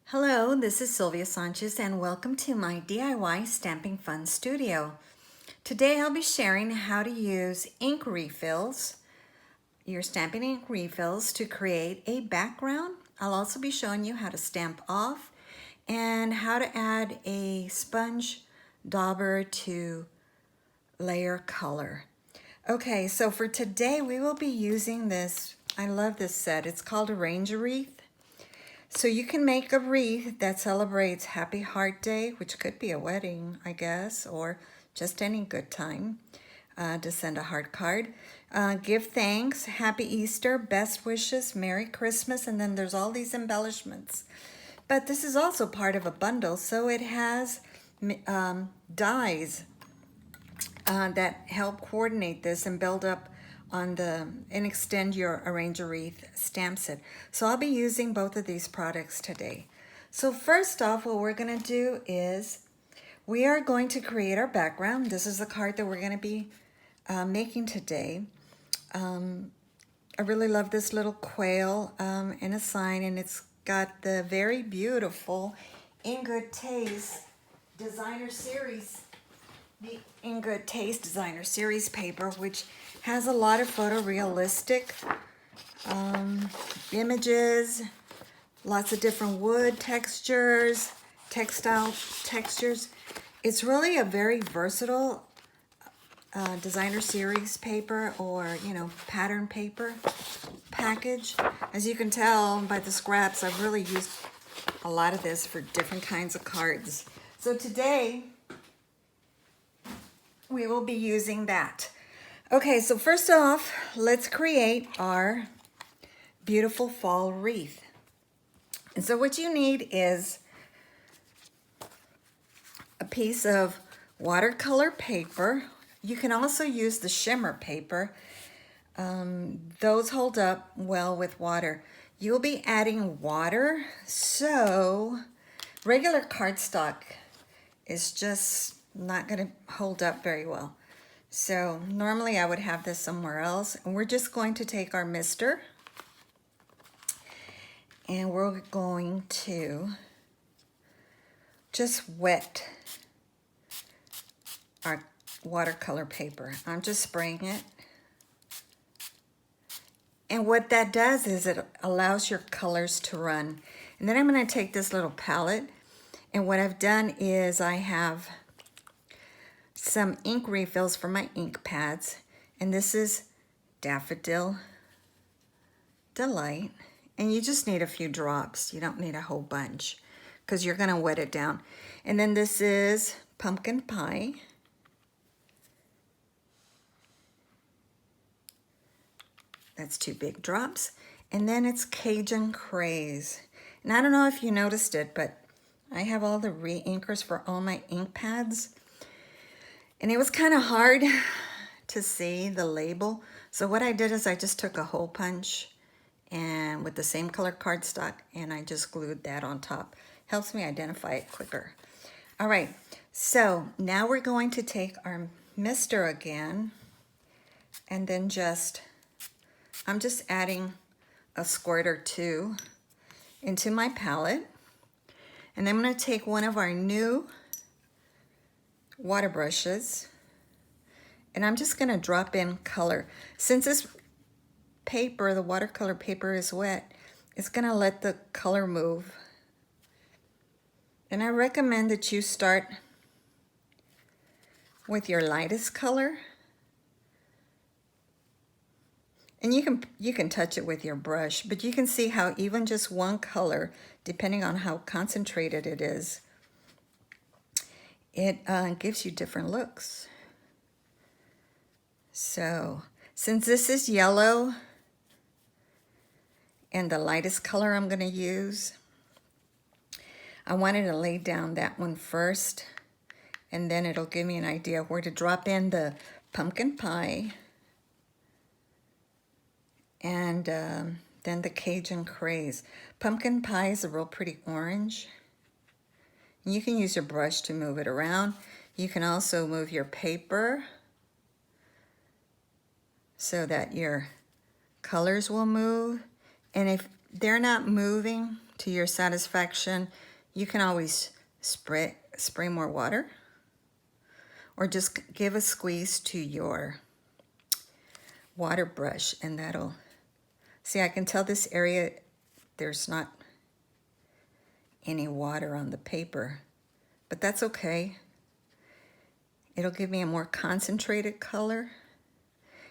Hello, this is Sylvia Sanchez and welcome to my DIY Stamping Fun Studio. Today I'll be sharing how to use ink refills, your stamping ink refills, to create a background. I'll also be showing you how to stamp off and how to add a sponge dauber to layer color. Okay, so for today we will be using this. I love this set. It's called a Ranger Wreath. So you can make a wreath that celebrates Happy Heart Day, which could be a wedding, I guess, or just any good time to send a heart card. Give thanks, Happy Easter, best wishes, Merry Christmas, and then there's all these embellishments. But this is also part of a bundle, so it has dies that help coordinate this and build up on the and extend your Arranger Wreath stamp set. So I'll be using both of these products today. So first off, what we're going to do is we are going to create our background. This is the card that we're going to be making today. I really love this little quail and a sign, and it's got the very beautiful In Good Taste Designer Series, the In Good Taste Designer Series paper, which has a lot of photorealistic images, lots of different wood textures, textile textures. It's really a very versatile designer series paper, or pattern paper package. As you can tell by the scraps, I've really used a lot of this for different kinds of cards. So today we will be using that. Okay, so first off, let's create our beautiful fall wreath. And so what you need is a piece of watercolor paper. You can also use the shimmer paper. Those hold up well with water. You'll be adding water, so regular cardstock is just not going to hold up very well. So normally I would have this somewhere else, and we're just going to take our mister and we're going to just wet our watercolor paper. I'm just spraying it. And what that does is it allows your colors to run. And then I'm going to take this little palette, and what I've done is I have some ink refills for my ink pads, and this is Daffodil Delight, and you just need a few drops. You don't need a whole bunch because you're going to wet it down. And then this is Pumpkin Pie, that's 2 big drops. And then it's Cajun Craze, and I don't know if you noticed it, but I have all the re-inkers for all my ink pads. And it was kind of hard to see the label. So what I did is I just took a hole punch and with the same color cardstock, and I just glued that on top. Helps me identify it quicker. All right, so now we're going to take our mister again, and then I'm just adding a squirt or 2 into my palette. And I'm going to take one of our new water brushes, and I'm just going to drop in color. Since this paper, the watercolor paper, is wet, it's going to let the color move. And I recommend that you start with your lightest color, and you can touch it with your brush, but you can see how even just one color, depending on how concentrated it is, it gives you different looks. So since this is yellow and the lightest color I'm going to use, I wanted to lay down that one first, and then it'll give me an idea where to drop in the Pumpkin Pie and then the Cajun Craze. Pumpkin Pie is a real pretty orange. You can use your brush to move it around. You can also move your paper so that your colors will move. And if they're not moving to your satisfaction, you can always spray more water, or just give a squeeze to your water brush, and that'll, see, I can tell this area, there's not any water on the paper, but that's okay. It'll give me a more concentrated color.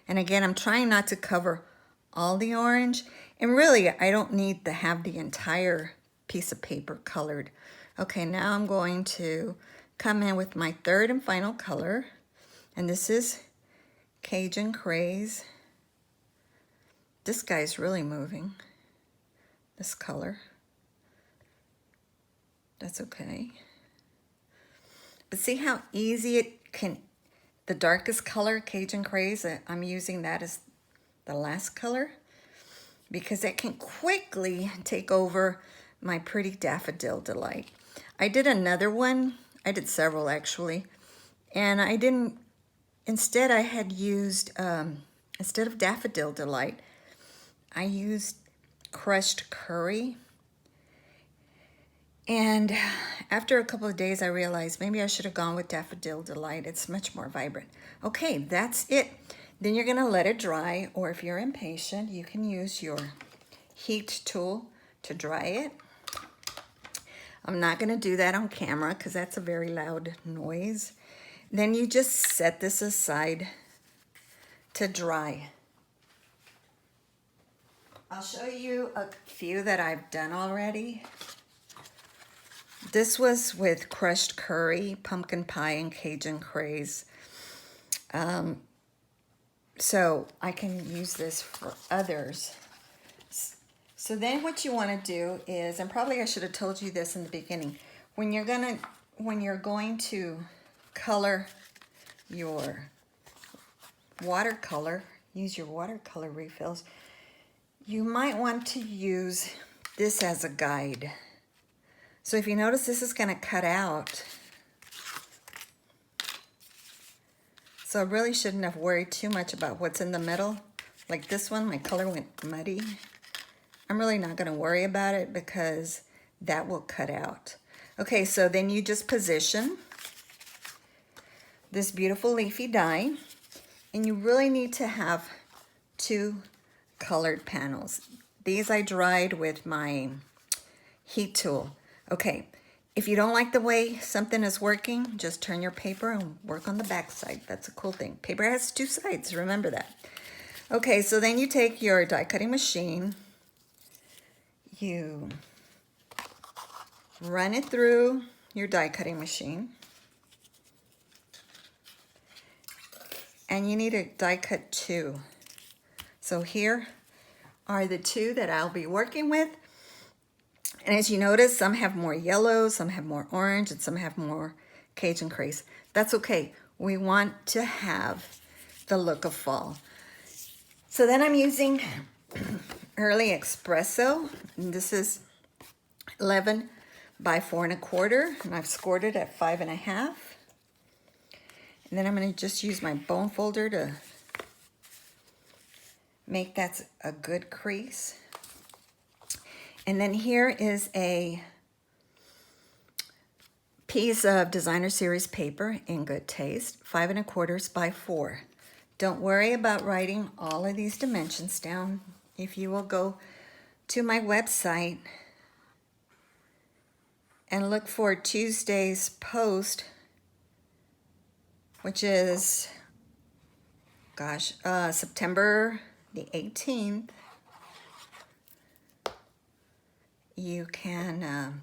And again, I'm trying not to cover all the orange. And really, I don't need to have the entire piece of paper colored. Okay, now I'm going to come in with my third and final color. And this is Cajun Craze. This guy's really moving, this color. That's okay. But see how easy it can, the darkest color, Cajun Craze, I'm using that as the last color because it can quickly take over my pretty Daffodil Delight. I did another one, I did several actually, and I didn't, instead I had used, instead of Daffodil Delight, I used crushed curry. And after a couple of days, I realized maybe I should have gone with Daffodil Delight. It's much more vibrant. Okay, that's it. Then you're gonna let it dry, or if you're impatient, you can use your heat tool to dry it. I'm not gonna do that on camera because that's a very loud noise. Then you just set this aside to dry. I'll show you a few that I've done already. This was with crushed curry, pumpkin pie, and Cajun Craze. So I can use this for others. So then what you want to do is, and probably I should have told you this in the beginning, when you're going to color your watercolor, use your watercolor refills, you might want to use this as a guide. So if you notice, this is going to cut out. So I really shouldn't have worried too much about what's in the middle. Like this one, my color went muddy. I'm really not going to worry about it because that will cut out. Okay, so then you just position this beautiful leafy die, and you really need to have two colored panels. These I dried with my heat tool. Okay, if you don't like the way something is working, just turn your paper and work on the back side. That's a cool thing. Paper has two sides, remember that. Okay, so then you take your die cutting machine, you run it through your die cutting machine, and you need to die cut two. So here are the two that I'll be working with. And as you notice, some have more yellow, some have more orange, and some have more Cajun Craze. That's okay. We want to have the look of fall. So then I'm using Early Espresso. And this is 11 by 4 1/4, and I've scored it at 5 1/2. And then I'm going to just use my bone folder to make that a good crease. And then here is a piece of Designer Series paper in good taste, 5 1/4 by 4. Don't worry about writing all of these dimensions down. If you will go to my website and look for Tuesday's post, which is, September the 18th, you can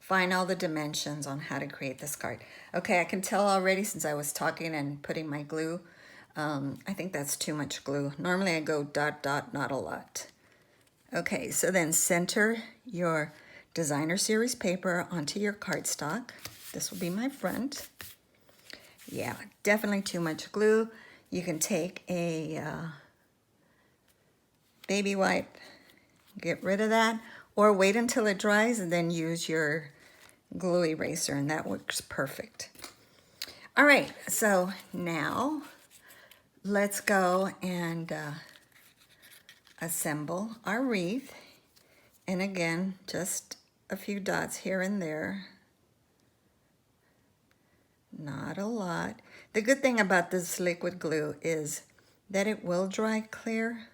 find all the dimensions on how to create this card. Okay, I can tell already since I was talking and putting my glue, I think that's too much glue. Normally I go dot, dot, not a lot. Okay, so then center your Designer Series paper onto your cardstock. This will be my front. Yeah, definitely too much glue. You can take a baby wipe, get rid of that, or wait until it dries and then use your glue eraser, and that works perfect. All right, so now let's go and assemble our wreath. And again, just a few dots here and there. Not a lot. The good thing about this liquid glue is that it will dry clear,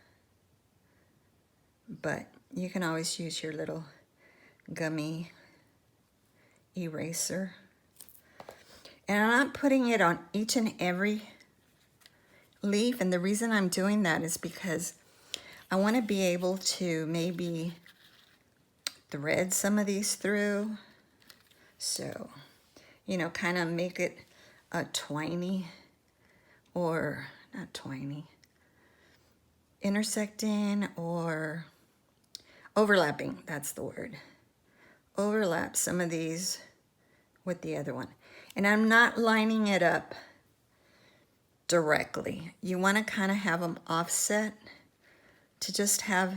but you can always use your little gummy eraser. And I'm not putting it on each and every leaf, and the reason I'm doing that is because I want to be able to maybe thread some of these through. So, you know, kind of make it a twiny, or not twiny, intersecting or overlapping, that's the word. Overlap some of these with the other one. And I'm not lining it up directly. You want to kind of have them offset to just have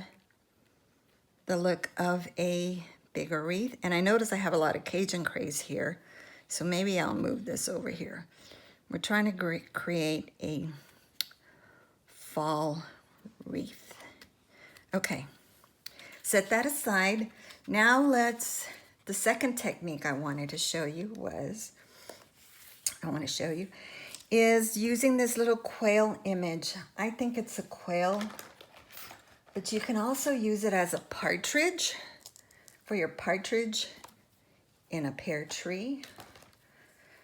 the look of a bigger wreath. And I notice I have a lot of Cajun craze here, so maybe I'll move this over here. We're trying to create a fall wreath. Okay, set that aside. Now the second technique I wanted to show you is using this little quail image. I think it's a quail, but you can also use it as a partridge for your partridge in a pear tree.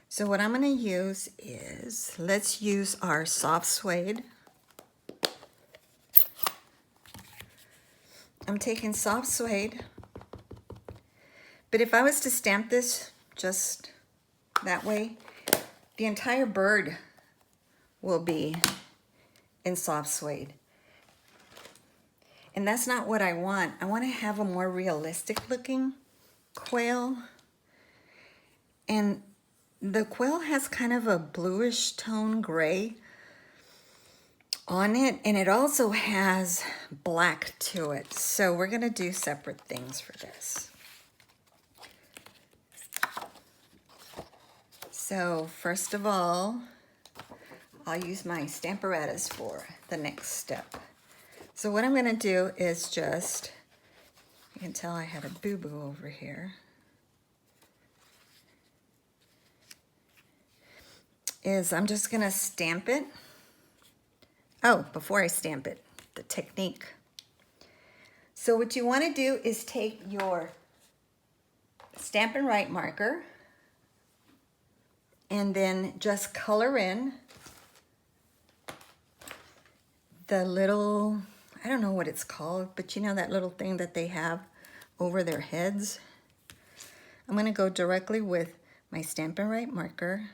So what I'm going to use is, let's use our soft suede. I'm taking soft suede, but if I was to stamp this just that way, the entire bird will be in soft suede. And that's not what I want. I want to have a more realistic looking quail. And the quail has kind of a bluish tone gray on it, and it also has black to it. So we're going to do separate things for this. So first of all, I'll use my Stamparatus for the next step. So what I'm going to do is just, you can tell I had a boo-boo over here, is I'm just going to stamp it. Oh, before I stamp it, the technique. So what you want to do is take your Stampin' Write marker and then just color in the little, I don't know what it's called, but you know that little thing that they have over their heads? I'm going to go directly with my Stampin' Write marker,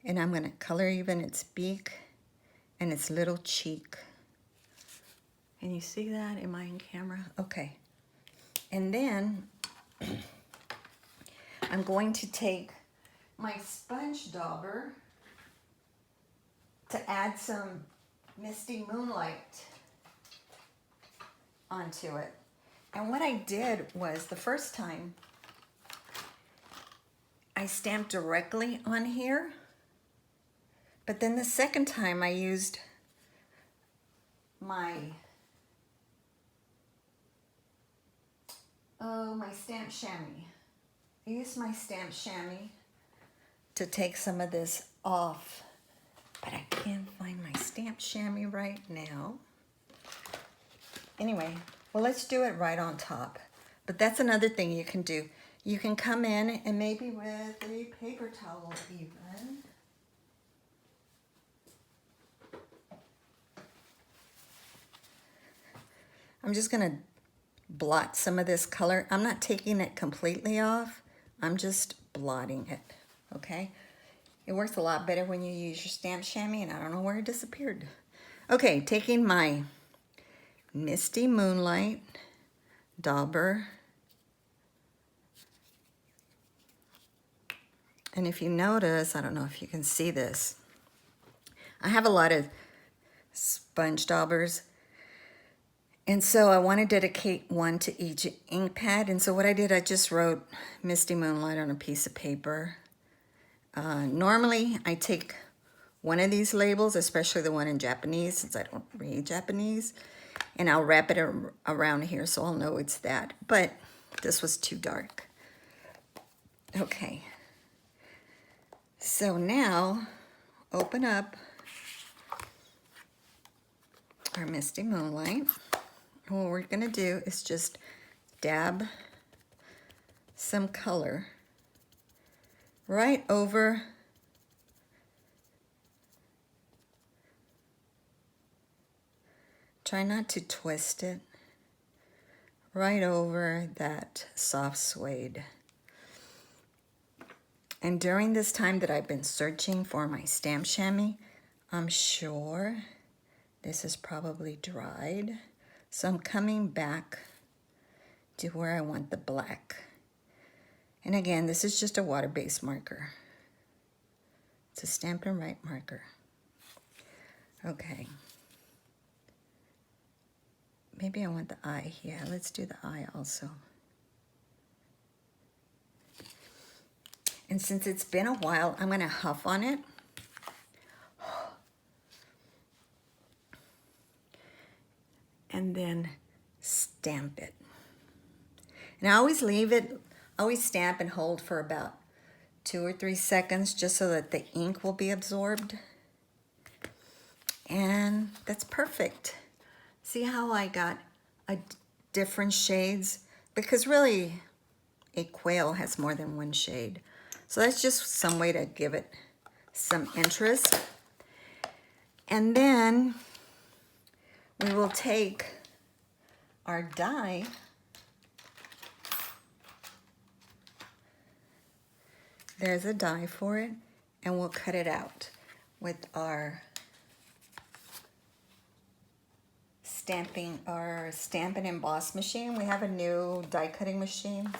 and I'm going to color even its beak and its little cheek. Can you see that? Am I in camera? Okay. And then I'm going to take my sponge dauber to add some Misty Moonlight onto it. And what I did was, the first time I stamped directly on here, but then the second time I used my stamp chamois. I used my stamp chamois to take some of this off, but I can't find my stamp chamois right now. Anyway, well, let's do it right on top. But that's another thing you can do. You can come in and maybe with a paper towel even. I'm just gonna blot some of this color. I'm not taking it completely off. I'm just blotting it, okay? It works a lot better when you use your stamp chamois, and I don't know where it disappeared. Okay, taking my Misty Moonlight dauber. And if you notice, I don't know if you can see this, I have a lot of sponge daubers. And so I want to dedicate one to each ink pad. And so what I did, I just wrote Misty Moonlight on a piece of paper. Normally, I take one of these labels, especially the one in Japanese, since I don't read Japanese, And I'll wrap it around here so I'll know it's that. But this was too dark. Okay. So now, open up our Misty Moonlight. And what we're gonna do is just dab some color right over try not to twist it, right over that soft suede. And during this time that I've been searching for my stamp chamois, I'm sure this is probably dried. So I'm coming back to where I want the black. And again, this is just a water-based marker. It's a Stampin' Right marker. Okay. Maybe I want the eye. Yeah, let's do the eye also. And since it's been a while, I'm gonna huff on it. And then stamp it. And I always leave it, always stamp and hold for about 2 or 3 seconds just so that the ink will be absorbed. And that's perfect. See how I got different shades? Because really, a quail has more than one shade. So that's just some way to give it some interest. And then we will take our die there's a die for it, and we'll cut it out with our stamp and emboss machine. We have a new die cutting machine.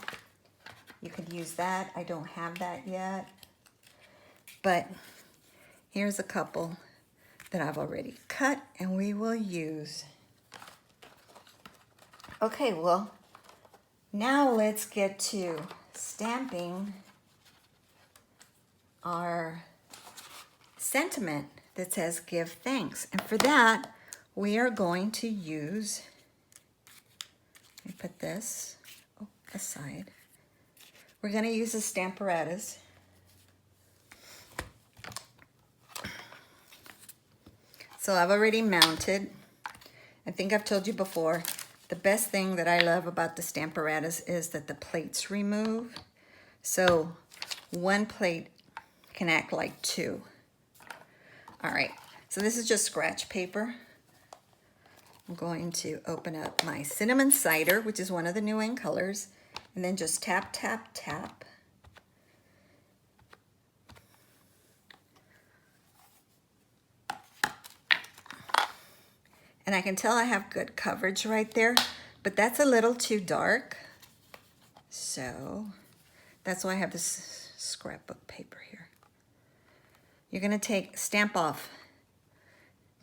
You could use that. I don't have that yet, but here's a couple that I've already cut and we will use. Okay, well, now let's get to stamping our sentiment that says give thanks. And for that, we are going to use, let me put this aside. We're going to use the Stamparatas. So I've already mounted. I think I've told you before, the best thing that I love about the Stamparatas is that the plates remove. So one plate can act like two. All right, so this is just scratch paper. I'm going to open up my Cinnamon Cider, which is one of the new in colors, and then just tap, tap, tap. And I can tell I have good coverage right there, but that's a little too dark. So that's why I have this scrapbook paper here. You're gonna stamp off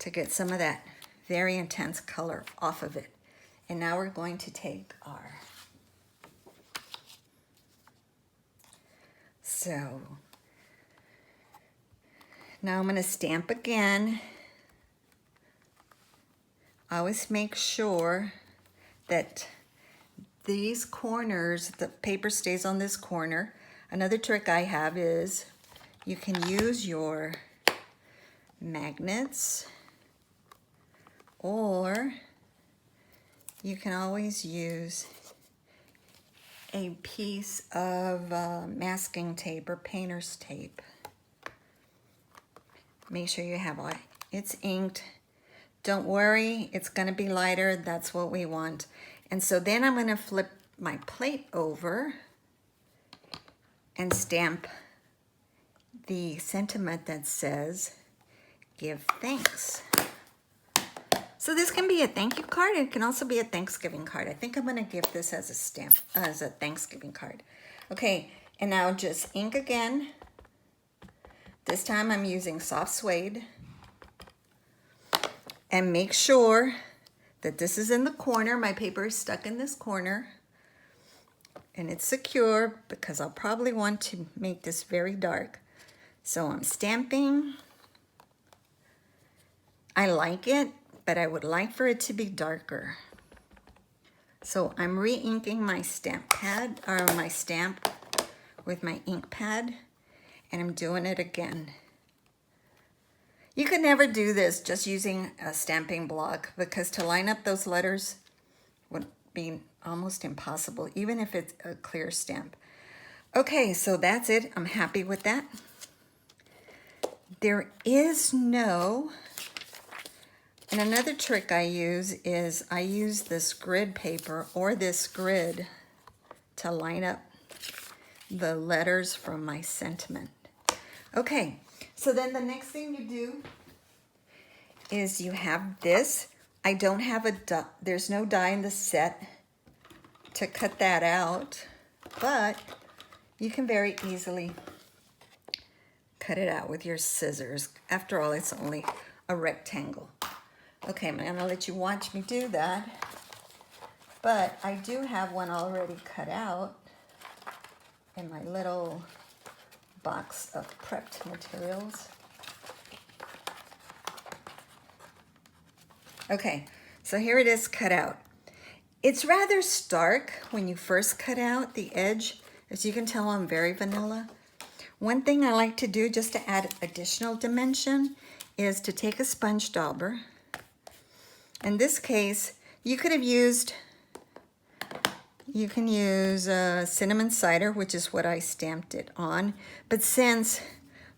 to get some of that very intense color off of it. And now we're going to take our, so now I'm gonna stamp again. I always make sure that these corners, the paper stays on this corner. Another trick I have is you can use your magnets, or you can always use a piece of masking tape or painter's tape. Make sure you have it's inked. Don't worry, it's gonna be lighter. That's what we want. And so then I'm gonna flip my plate over and stamp the sentiment that says, give thanks. So this can be a thank you card. It can also be a Thanksgiving card. I think I'm gonna give this as a stamp, as a Thanksgiving card. Okay, and now just ink again. This time I'm using soft suede. And make sure that this is in the corner. My paper is stuck in this corner. And it's secure because I'll probably want to make this very dark. So I'm stamping. I like it but I would like for it to be darker. So I'm re-inking my stamp pad, or my stamp with my ink pad, and I'm doing it again. You could never do this just using a stamping block, because to line up those letters would be almost impossible, even if it's a clear stamp. Okay, so that's it. I'm happy with that. There is no, and another trick I use is I use this grid paper or this grid to line up the letters from my sentiment. Okay, so then the next thing you do is you have this. I don't have a die, there's no die in the set to cut that out, but you can very easily cut it out with your scissors. After all, it's only a rectangle. Okay, I'm gonna let you watch me do that, but I do have one already cut out in my little box of prepped materials. Okay, so here it is cut out. It's rather stark when you first cut out the edge. As you can tell, I'm very vanilla. One thing I like to do just to add additional dimension is to take a sponge dauber. In this case, you could have used, you can use cinnamon cider, which is what I stamped it on. But since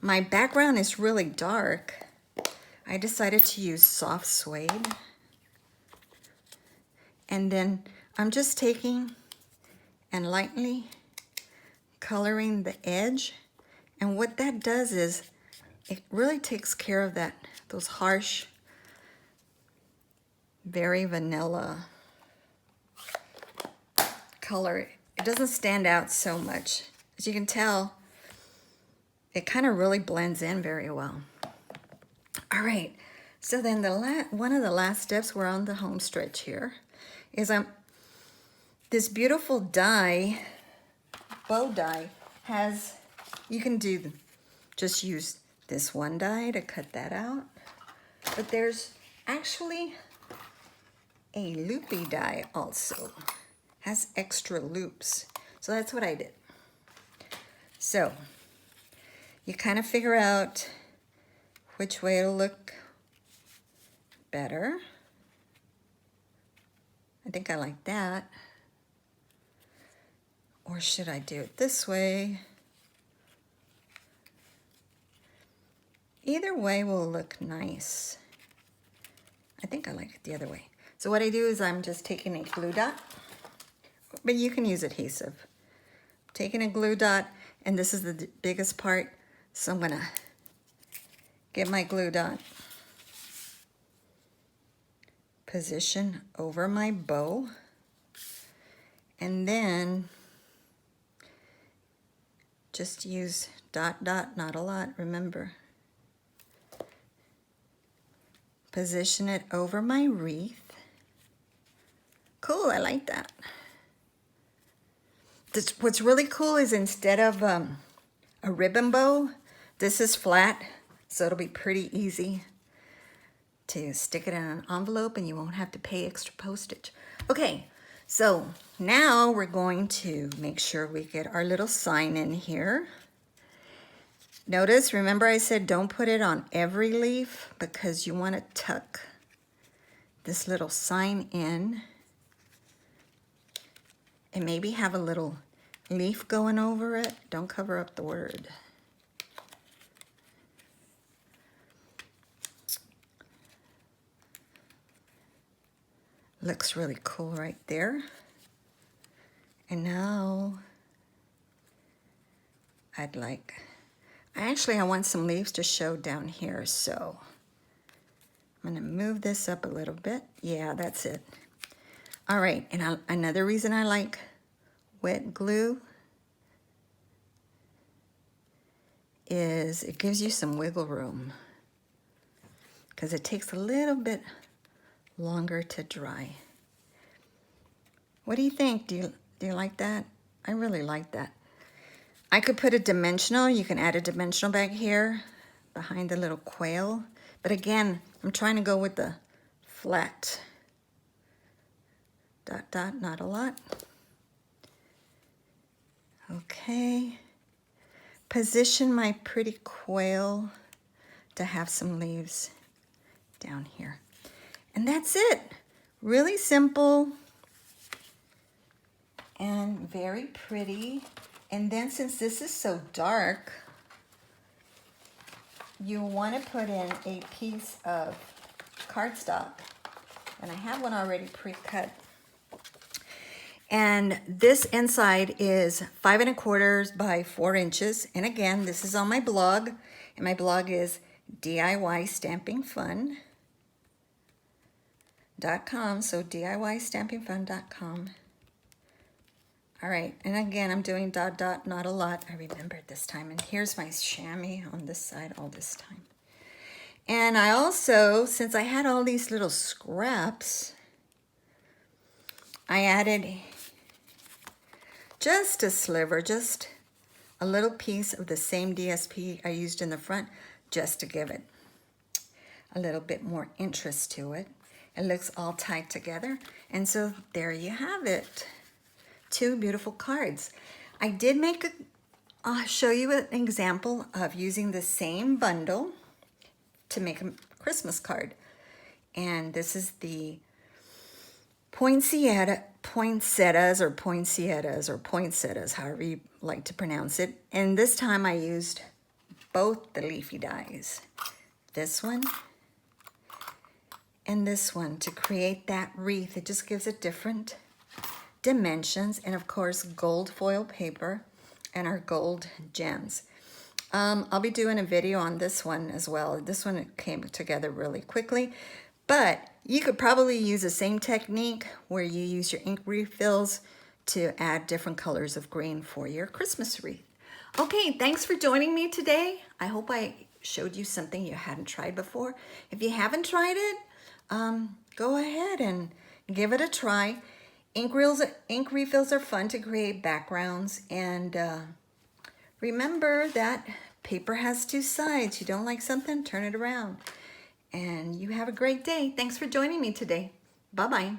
my background is really dark, I decided to use soft suede. And then I'm just taking and lightly coloring the edge. And what that does is it really takes care of that, those harsh, very vanilla color. It doesn't stand out so much. As you can tell, it kind of really blends in very well. All right, so then one of the last steps, we're on the home stretch here, is this beautiful die, bow die, has, you can just use this one die to cut that out, but there's actually a loopy die also, has extra loops. So that's what I did. So you kind of figure out which way it'll look better. I think I like that. Or should I do it this way? Either way will look nice. I think I like it the other way. So what I do is I'm just taking a glue dot, but you can use adhesive. Taking a glue dot, and this is the biggest part, so I'm gonna get my glue dot, position over my bow, and then just use dot, dot, not a lot, remember. Position it over my wreath. Cool, I like that. What's really cool is instead of a ribbon bow, this is flat, so it'll be pretty easy to stick it in an envelope and you won't have to pay extra postage. Okay, so now we're going to make sure we get our little sign in here. Notice, remember I said don't put it on every leaf because you want to tuck this little sign in and maybe have a little leaf going over it. Don't cover up the word. Looks really cool right there. And now I want some leaves to show down here, so I'm gonna move this up a little bit. Yeah, that's it. All right, and another reason I like wet glue is it gives you some wiggle room because it takes a little bit longer to dry. What do you think? Do you like that? I really like that. I could put a dimensional. You can add a dimensional back here behind the little quail. But again, I'm trying to go with the flat. Dot, dot, not a lot. Okay. Position my pretty quail to have some leaves down here. And that's it. Really simple and very pretty. And then since this is so dark, you want to put in a piece of cardstock. And I have one already pre-cut. And this inside is 5 1/4 by 4 inches. And again, this is on my blog. And my blog is DIYstampingfun.com. So DIYstampingfun.com. All right, and again, I'm doing dot, dot, not a lot. I remembered this time. And here's my chamois on this side all this time. And I also, since I had all these little scraps, I added just a sliver, just a little piece of the same DSP I used in the front, just to give it a little bit more interest to it. It looks all tied together. And so there you have it. 2 beautiful cards. I did make I'll show you an example of using the same bundle to make a Christmas card. And this is the poinsettias, however you like to pronounce it. And this time I used both the leafy dies, this one and this one, to create that wreath. It just gives it different dimensions, and of course gold foil paper and our gold gems. I'll be doing a video on this one as well. This one came together really quickly, but you could probably use the same technique where you use your ink refills to add different colors of green for your Christmas wreath. Okay, thanks for joining me today. I hope I showed you something you hadn't tried before. If you haven't tried it, go ahead and give it a try. Ink refills are fun to create backgrounds, and remember that paper has 2 sides. You don't like something, turn it around. And you have a great day. Thanks for joining me today. Bye-bye.